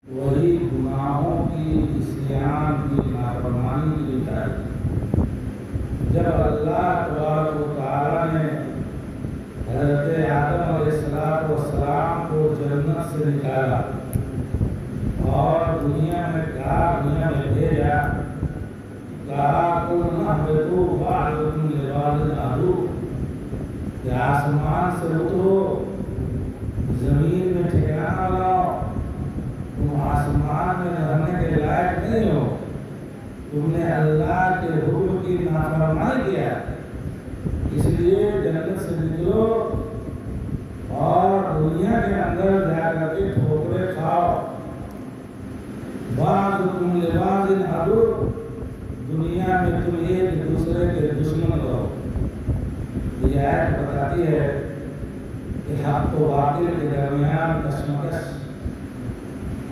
وہی گناہوں کی عصیان کی نافرمانی کی تاریخ۔ جب اللہ تبارک و تعالیٰ نے حضرت آدم علیہ السلام کو جنت سے نکالا اور دنیا میں بھیجا، کہا کل اہبطوا بعضکم لبعض عدو، کہ آسمان سے اترو، زمین میں ٹھکانہ لاؤ، تم آسمان میں رہنے کے لائق نہیں ہو، تم نے اللہ کے حکم کی نافرمانی کیا، اس لیے جنت سے نکلو اور دنیا کے اندر جا کر کے ٹھوکریں کھاؤ۔ بعضکم لبعض عدو، دنیا میں تم ایک دوسرے کے دشمن ہو۔ یہ آیت بتاتی ہے کہ حق و باطل کے درمیان کشمکش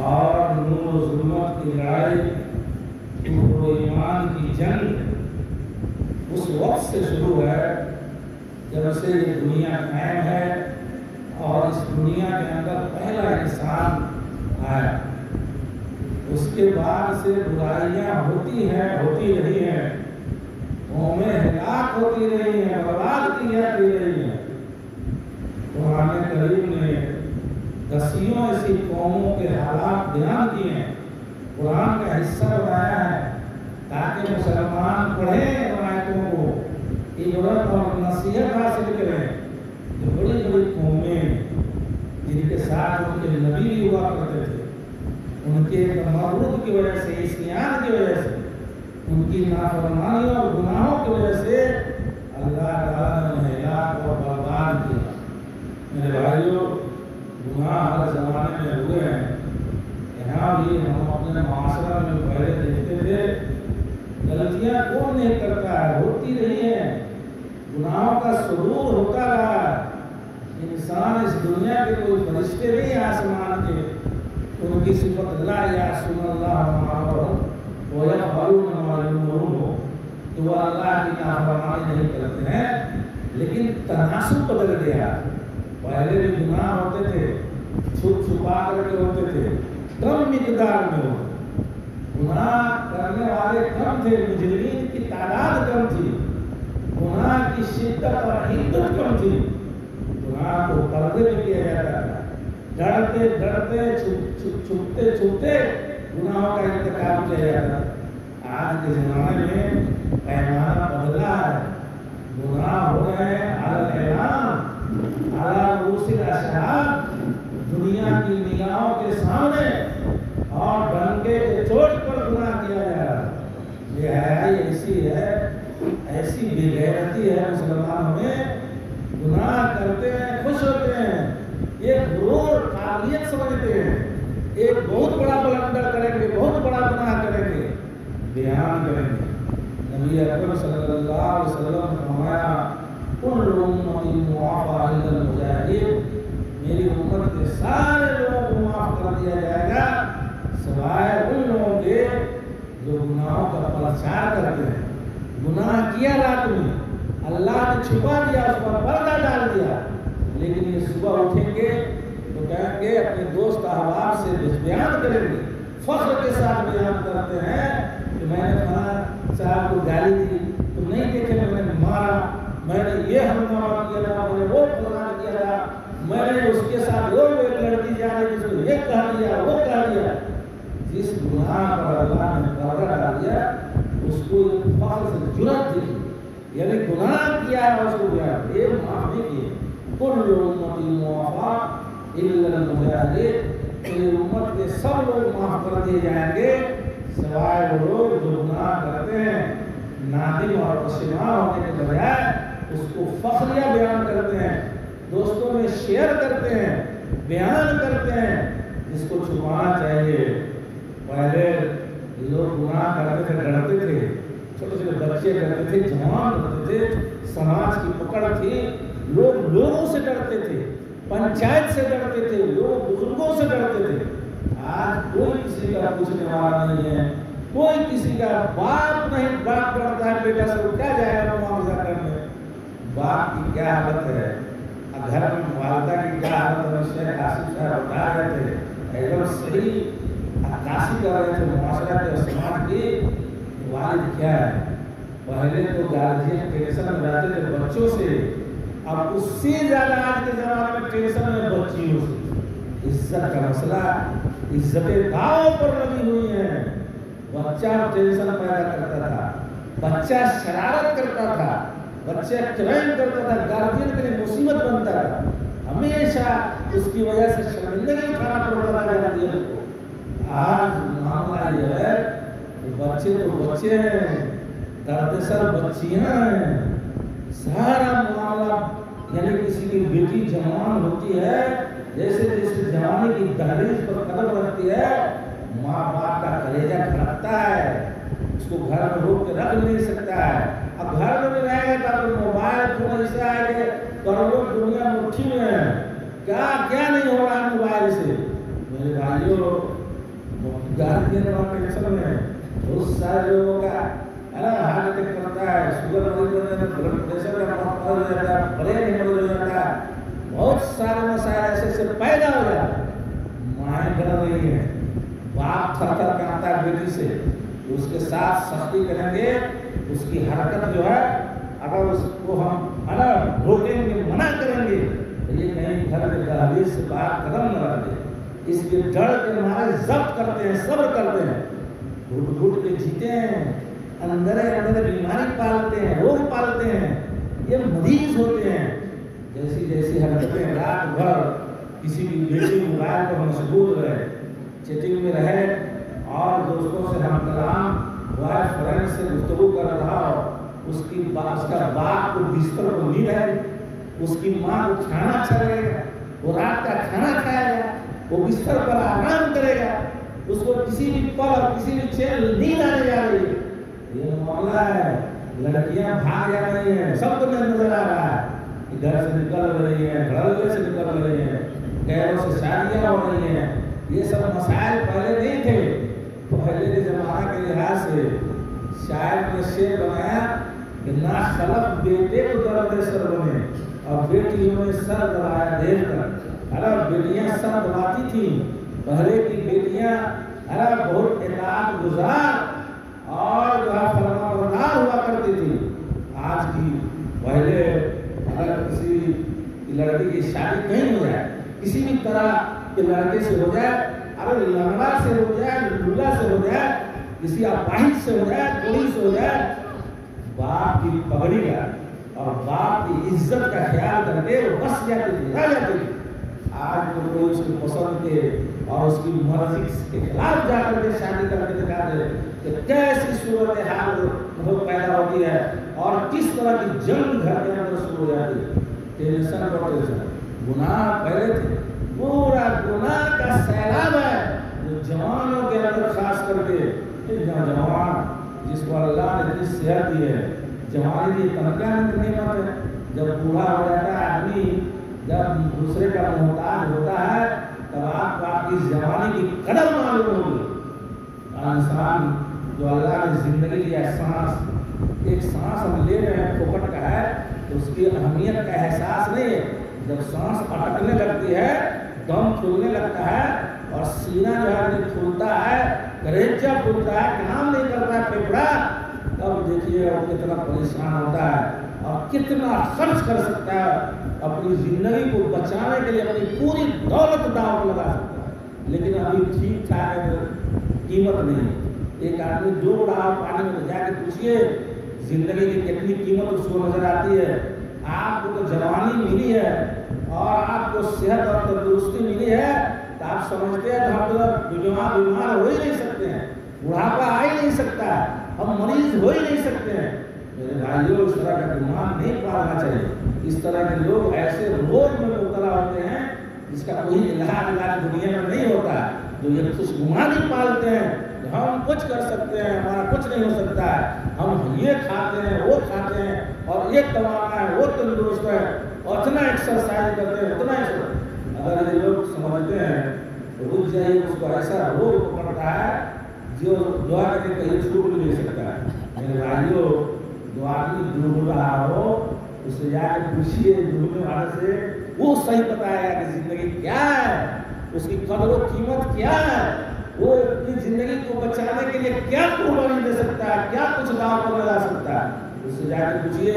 اور نور و ظلمت کی لڑائی، کفر و ایمان کی جنگ اس وقت سے شروع ہے جب سے یہ دنیا قائم ہے اور اس دنیا کے اندر پہلا انسان آیا۔ اس کے بعد سے برائیاں ہوتی رہی ہیں، قومیں ہلاک ہوتی رہی ہیں، برباد کی جاتی رہی ہیں۔ قرآن کریم نے دسیوں ایسی قوموں کے حالات بیان کیے ہیں، قرآن کا حصہ بنایا ہے تاکہ مسلمان پڑھیں روایتوں کو، عبرت اور نصیحت حاصل کریں کہ بڑی بڑی قومیں جن کے ساتھ ان کے نبی ہوا کرتے تھے، ان کے تمرد کی وجہ سے، عصیان کی وجہ سے، ان کی نافرمانیوں اور گناہوں کی وجہ سے اللہ تعالیٰ نے ہلاک اور برباد کیا۔ میرے بھائیوں، گناہ ہر زمانے میں ہوئے ہیں، یہاں بھی ہم اپنے معاشرہ میں پہلے دیکھتے تھے غلطیاں کون نہیں کرتا ہے، ہوتی رہی ہیں، گناہوں کا صدور ہوتا رہا ہے۔ انسان اس دنیا کے کوئی فرشتے نہیں آسمان کے، ان کی صفت لا یعصون اللہ ما امرهم ویفعلون ما یؤمرون، کہ وہ اللہ کی نافرمانی نہیں کرتے ہیں، لیکن تناسب بدل گیا۔ پہلے بھی گناہ ہوتے تھے، چھپ چھپا کر کے ہوتے تھے، کم مقدار میں ہوتے، گناہ کرنے والے کم تھے، مجرمین کی تعداد کم تھی، گناہ کی شدت اور حدت کم تھی، گناہ کو پردے میں کیا جاتا تھا، ڈرتے ڈرتے چھپتے چھپتے گناہوں کا ارتکاب کیا جاتا تھا۔ آج کے زمانے میں پیمانہ بدلا ہے، گناہ ہو رہے ہیں علی الاعلان، علی رؤوس الاشہاد، دنیا کی نگاہوں کے سامنے اور ڈنکے کے چوٹ پر گناہ کیا جا رہا ہے۔ یہ حیائی ایسی ہے، ایسی بے غیرتی ہے مسلمانوں میں، گناہ کرتے ہیں، خوش ہوتے ہیں، ایک غرور قابلیت سمجھتے ہیں، ایک بہت بڑا بلندر کریں گے، بہت بڑا گناہ کریں گے، بیان کریں گے۔ نبی اکرم صلی اللہ علیہ وسلم نے فرمایا کل امتی معافی الا المجاہرین، میری امت کے سارے لوگوں کو معاف کر دیا جائے گا سوائے ان لوگوں کے جو گناہوں کا پرچار کرتے ہیں۔ گناہ کیا رات میں، اللہ نے چھپا دیا، اس پر پردہ ڈال دیا، لیکن یہ صبح اٹھیں گے تو کہیں گے، اپنے دوست احباب سے بیان کریں گے، فخر کے ساتھ بیان کرتے ہیں کہ میں نے فلاں صاحب کو گالی دی، تم نہیں دیکھے میں نے مارا، میں نے یہ ہنگامہ کیا تھا، میں نے وہ فلاں کیا تھا، میں نے اس کے ساتھ وہ ایک لڑکی جانے جس کو یہ کہہ دیا، وہ کہہ دیا۔ جس گناہ پر اللہ نے پردہ ڈال دیا اس کو فخر سے جرأت دی، یعنی گناہ کیا ہے اس کو بیان، یہ معاف نہیں کیے۔ کل امتی معافی الا المجاہرین، میری امت کے سب لوگ معاف کر دیے جائیں گے سوائے وہ لوگ جو گناہ کرتے ہیں، نادم اور پشیمان ہونے کے بجائے اس کو فخریہ بیان کرتے ہیں، دوستوں میں شیئر کرتے ہیں، بیان کرتے ہیں، جس کو چھپانا چاہیے۔ پہلے لوگ گناہ کرتے تھے، ڈرتے تھے، چھوٹے چھوٹے بچے کرتے تھے، جوان کرتے تھے، سماج کی پکڑ تھی، لوگ لوگوں سے ڈرتے تھے، پنچایت سے ڈرتے تھے، لوگ بزرگوں سے ڈرتے تھے۔ آج کوئی کسی کا پوچھنے والا نہیں ہے، کوئی کسی کا باپ نہیں، باپ ڈرتا ہے بیٹا سے، کیا جائے گا معاوضہ کرنے۔ باپ کی کیا حالت ہے، گھر میں والدہ کی کیا حالت ہے، شیخ آصف صاحب بتا رہے تھے، ایک صحیح عکاسی کر رہے تھے معاشرہ کے اور سماج کی والد کیا ہے. پہلے تو گارجین ٹینشن میں رہتے تھے بچوں سے، اب اس سے زیادہ آج کے زمانے میں ٹینشن میں بچیوں سے. عزت کا مسئلہ، عزتیں داؤ پر لگی ہوئی ہیں. بچہ ٹینشن پیدا کرتا تھا، بچہ شرارت کرتا تھا، بچہ کرائم کرتا تھا، گارجین کے لیے مصیبت بنتا تھا. ہمیشہ اس کی وجہ سے شرمندگی اٹھانا پڑتا تھا گارجین کو. آج معاملہ یہ ہے کہ بچے تو بچے ہیں، درد سر بچیاں ہیں. سارا معاملہ یعنی کسی کی بیٹی جوان ہوتی ہے، جیسے جیسے جوانی کی دہلیز پر قدم رکھتی ہے، ماں باپ کا کلیجہ دھڑکتا ہے. اس کو گھر میں روک کے رکھ نہیں سکتا ہے. اب گھر میں بھی رہے گا تو موبائل فون ایسے آئے گے، کروڑوں دنیا مٹھی میں ہے، کیا کیا نہیں ہو رہا ہے موبائل سے. میرے بھائیوں، گارجین اور ٹینشن میں بہت سارے لوگوں کا ہارٹ اٹیک کرتا ہے، شوگر مریض ہو جاتا ہے، بلڈ پریشر کا مرض ہو جاتا ہے، برین ہیمرج ہو جاتا ہے. بہت سارے مسائل ایسے سے پیدا ہو جاتے ہیں. مائیں ڈر رہی ہیں، باپ تھر تھر کانپتا ہے بیٹی سے. اس کے ساتھ سختی کریں گے، اس کی حرکت جو ہے اگر اس کو ہم روکیں گے، منع کریں گے تو یہ کہیں گھر کے دہلیز سے باہر قدم نہ رکھ دے. اس کے ڈر کے مارے ضبط کرتے ہیں، صبر کرتے ہیں، گھٹ گھٹ کے جیتے ہیں، اندر اندر بیماری پالتے ہیں، روگ پالتے ہیں. یہ مریض ہوتے ہیں. جیسی جیسی حرکتیں رات بھر کسی بھی بیٹی موبائل پر مشغول رہے، چیٹنگ میں رہے اور دوستوں سے ہم کلام بوائے فرینڈ سے گفتگو کر رہا ہو، اس کا باپ کو بستر کو نیند ہے، اس کی ماں کو کھانا اچھا لگے گا، وہ رات کا کھانا کھائے گا، وہ بستر پر آرام کرے گا، اس کو کسی بھی پل اور کسی بھی چین نیند آنے جا رہی ہے. یہ معاملہ ہے. لڑکیاں بھاگ جا رہی ہیں، سب کو نظر آ رہا ہے، گھر سے نکل رہی ہیں، گھر سے نکل رہی ہیں، غیروں سے شادیاں ہو رہی ہیں. یہ سب مسائل پہلے نہیں تھے. پہلے کے زمانہ کے لحاظ سے شاعر نے شعر بنایا کہ نہ خلق بیٹے کو درد سر بنے اور بیٹیوں نے سر دبایا دیر تک. بیٹیاں سر دباتی تھیں. پہلے کی بیٹیاں بہت اطاعت گزار اور جو ہے فرما بردار ہوا کرتی تھی. آج کی پہلے اگر کسی لڑکی کی شادی کہیں ہو جائے، کسی بھی طرح کے لڑکے سے ہو جائے، اگر لنگڑا سے ہو جائے، لولا سے ہو جائے، کسی اپاہج سے ہو جائے، کوڑی سے ہو جائے، باپ کی پگڑی کا اور باپ کی عزت کا خیال کر کے وہ بس جاتی تھی، رہ جاتی تھی. آج تو کوئی اس کی پسند کے اور اس کی مرضی کے خلاف جا کر کے شادی کر کے دکھاتے کہ کیسی صورتحال پیدا ہوتی ہے اور کس طرح کی جنگ گھر کے اندر شروع ہو جاتی ہے. ٹینشن پر ٹینشن. گناہ پہلے تھے، پورا گناہ کا سیلاب ہے جو جوانوں کے اندر خاص کر کے. جوان جس کو اللہ نے اتنی صحت دی ہے، جوانی کی تنقیاں نعمت ہے. جب بوڑھا ہو جاتا ہے آدمی، جب دوسرے کا محتاج ہوتا ہے، تب آپ کو آپ کی جوانی کی قدر معلوم ہوگی. انسان جو اللہ نے زندگی دیا سانس، ایک سانس ہم لے رہے ہیں پھوکٹ کا ہے تو اس کی اہمیت کا احساس نہیں ہے. جب سانس اٹکنے لگتی ہے، دم پھولنے لگتا ہے اور سینہ جو ہے پھولتا ہے، کلیجہ پھولتا ہے، کام نہیں کرتا ہے پھیپھڑا، تب دیکھیے وہ کتنا پریشان ہوتا ہے اور کتنا خرچ کر سکتا ہے اپنی زندگی کو بچانے کے لیے، اپنی پوری دولت داؤ لگا سکتا ہے. لیکن ابھی ٹھیک ٹھاک ہے، قیمت نہیں. ایک آدمی ڈوب رہا پانی میں جا کے پوچھیے زندگی کی کتنی قیمت اس کو نظر آتی ہے. آپ کو تو جوانی ملی ہے اور آپ کو صحت اور تندرستی ملی ہے تو آپ سمجھتے ہیں ہم تو بیمار ہو ہی نہیں سکتے ہیں، بڑھاپا آ ہی نہیں سکتا ہے، ہم مریض ہو ہی نہیں سکتے ہیں. میرے بھائیوں، اس طرح کا دماغ نہیں پالنا چاہیے. اس طرح کے لوگ ایسے روگ میں مبتلا ہوتے ہیں جس کا کوئی علاج دنیا میں نہیں ہوتا ہے، جو یہ خوشگمانی پالتے ہیں کہ ہم کچھ کر سکتے ہیں، ہمارا کچھ نہیں ہو سکتا ہے، ہم یہ کھاتے ہیں، وہ کھاتے ہیں اور یہ توانا ہے، وہ تندرست ہے اور اتنا ایکسرسائز کرتے ہیں، اتنا. اگر یہ لوگ سمجھتے ہیں تو رک جائیے، اس کو ایسا روگ پڑتا ہے جو دعا کے کہیں چھوٹ بھی نہیں سکتا ہے. میرے بھائیوں، جو آدمی ڈوب رہا ہو اس سے جا کے پوچھیے ڈوبنے والے سے، وہ صحیح بتائے گا کہ زندگی کیا ہے، اس کی قدر و قیمت کیا ہے. وہ اپنی زندگی کو بچانے کے لیے کیا قربانی دے سکتا ہے, کیا کچھ داؤ پر لگا سکتا ہے. اس سے جا کے پوچھیے,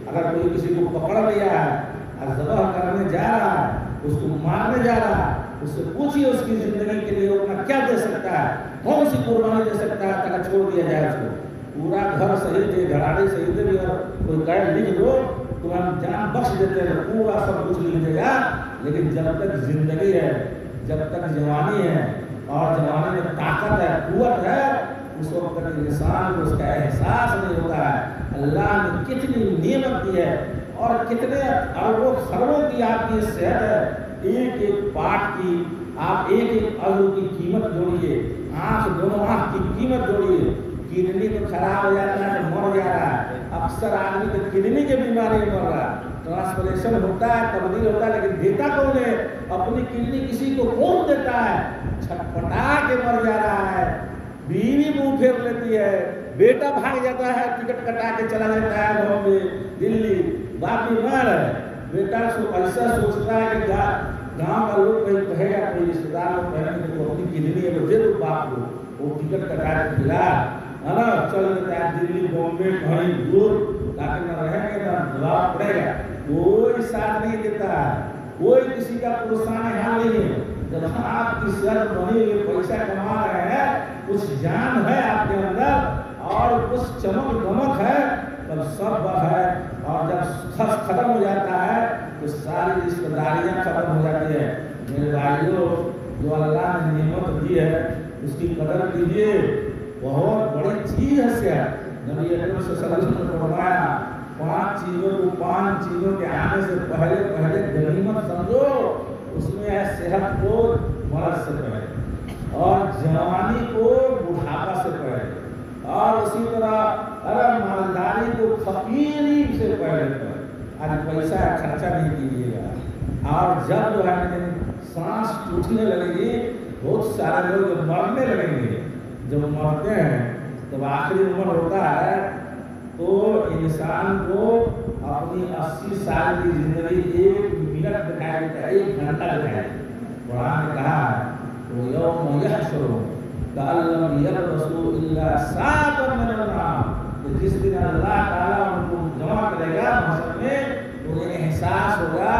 اگر کوئی کسی کو پکڑ لیا ہے اور ذبح کرنے جا رہا ہے, اس کو مارنے جا رہا ہے, اس سے پوچھیے اس کی زندگی کے لیے اپنا کیا دے سکتا ہے, کون سی قربانی دے سکتا ہے تاکہ چھوڑ دیا جائے اس کو. پورا گھر صحیح تھے, گھراڑے صحیح تھے, اور کوئی قید لکھ دو تو ہم جان بخش دیتے ہیں, پورا سب کچھ لکھ دے گا. لیکن جب تک زندگی ہے, جب تک جوانی ہے اور جوانی میں طاقت ہے, قوت ہے, اس وقت تک انسان کو اس کا احساس نہیں ہوتا ہے اللہ نے کتنی نعمت دی ہے اور کتنے اربوں خربوں کی آپ کی صحت ہے. ایک ایک پارٹ کی آپ ایک ایک عضو کی قیمت جوڑیے, آنکھ دونوں آنکھ کی قیمت جوڑیے. کڈنی تو خراب ہو جاتا ہے تو مر جا رہا ہے, اکثر آدمی تو کڈنی کی بیماری میں مر رہا ہے. ٹرانسپلانٹیشن ہوتا ہے, تبدیل ہوتا ہے, لیکن دیتا کون ہے؟ اپنی کڈنی کسی کو کون دیتا ہے؟ چھٹپٹا کے مر جا رہا ہے, بیوی منہ پھیر لیتی ہے, بیٹا بھاگ جاتا ہے, ٹکٹ کٹا کے چلا جاتا ہے بامبے دلی, باپ بیمار ہے. بیٹا ایسا سوچتا ہے کہ گاؤں کا لوگ کہیں کہے گا, کوئی رشتے دار لوگ کہیں گے تو اپنی کڈنی ہے دے دو باپ کو, وہ ٹکٹ کٹا کے کھلا ہے نا, چل جاتا ہے دلی بامبے کہیں دور, تاکہ نہ رہیں گے نہ دباؤ پڑے گا. کوئی ساتھ نہیں دیتا ہے, کوئی کسی کا پرسان حال نہیں ہے. جب آپ کی صحت بنی ہوئی, پیسہ کما رہے ہیں, کچھ جان ہے آپ کے اندر اور کچھ چمک دمک ہے, تب سب ہے. اور جب ختم ہو جاتا ہے تو ساری رشتہ داریاں ختم ہو جاتی ہے. میرے بھائیوں, جو اللہ نے نعمت دی ہے اس کی قدر کیجیے, بہت بڑی چیز ہے صحت. نبی اکرم صلی اللہ علیہ وسلم نے فرمایا 5 چیزوں کو 5 چیزوں کے آنے سے پہلے غنیمت سمجھو. اس میں ہے صحت کو مرض سے پہلے, اور جوانی کو بڑھاپا سے پہلے, اور اسی طرح مالداری کو فقیری سے پہلے. آج پیسہ خرچہ نہیں کیجیے گا. اور جب جو ہے سانس ٹوٹنے لگے گی, بہت سارے لوگ مرنے لگیں گے. جب مرتے ہیں جب آخری عمر ہوتا ہے تو انسان کو اپنی 80 سال کی زندگی 1 منٹ دکھائی دیتا ہے, 1 گھنٹہ دکھائی دیتا ہے. قرآن نے کہا ہے تو یوم یحشر کأن لم یلبثوا الا ساعة من النہار, جس دن اللہ تعالیٰ ان کو جمع کرے گا محشر میں, انہیں احساس ہوگا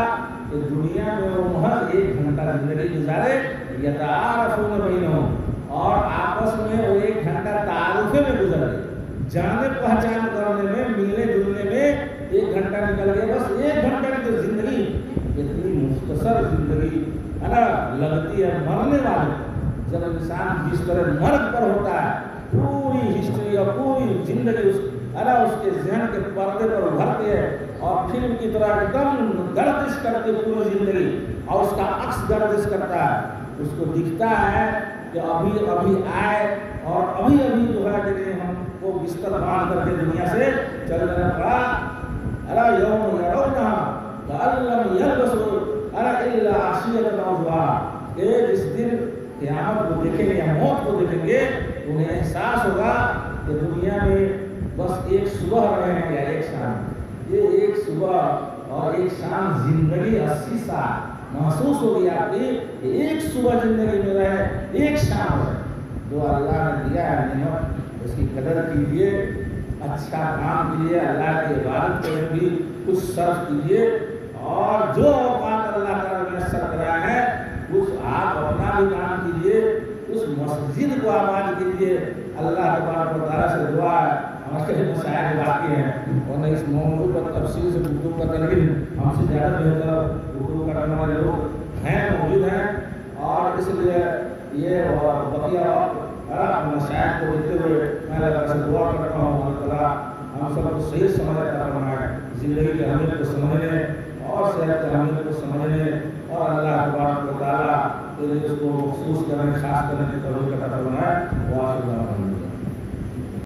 کہ دنیا میں وہ محض 1 گھنٹہ زندگی گزارے. یتعارفون بینہم, اور آپس میں وہ 1 گھنٹہ تعارفے میں گزر گئے, جانے پہچان کرنے میں, ملنے جلنے میں 1 گھنٹہ نکل گیا. بس 1 گھنٹہ کی جو زندگی, اتنی مختصر زندگی ہے نا, لگتی ہے مرنے والی. جب انسان جس طرح مرگ پر ہوتا ہے, پوری ہسٹری اور پوری زندگی اس کے ذہن کے پردے پر ابھرتی ہے, اور فلم کی طرح ایک دم گردش کرتی ہے پوری زندگی, اور اس کا عکس گردش کرتا ہے. اس کو دکھتا ہے کہ ابھی ابھی آئے اور ابھی ابھی جو ہے کہ ہم کو بستر باندھ کر کے دنیا سے چل جانا پڑا. الا یوم یرونہا کأن لم یلبثوا الا عشیۃ او ضحاہا, کہ جس دن قیامت کو دیکھیں گے, موت کو دیکھیں گے, انہیں احساس ہوگا کہ دنیا میں بس 1 صبح رہے ہیں یا 1 شام. یہ 1 صبح اور 1 شام زندگی 80 سال محسوس ہوگی آپ کی. 1 صبح زندگی میں رہے, 1 شام ہے. جو اللہ نے دیا ہے نعمت, اس کی قدر کیجیے, اچھا کام کیجیے, اللہ کی عبادت میں بھی کچھ صرف کیجیے, اور جو اوقات اللہ تعالیٰ نے میسر کرایا ہے اس آپ اپنا بھی کام کیجیے, اس مسجد کو آباد کیجیے. اللہ تبارک و تعالیٰ سے دعا ہے, ہمارے مسائل باقی ہیں, اور اس موضوع پر تفصیل سے گفتگو کرنے, لیکن ہم سے زیادہ بہتر گفتگو کرنے والے لوگ ہیں, موجود ہیں, اور اس لیے یہ بقیہ مسائل کو دیکھتے ہوئے میں اللہ سے دعا کرتا ہوں اللہ تعالیٰ ہم سب کو صحیح سمجھ عطا فرمائے, زندگی کی اہمیت کو سمجھنے اور صحت کی اہمیت کو سمجھنے, اور اللہ تبارک و تعالیٰ اس کو مخصوص کرنے, خاص کرنے کی توفیق عطا فرمائے.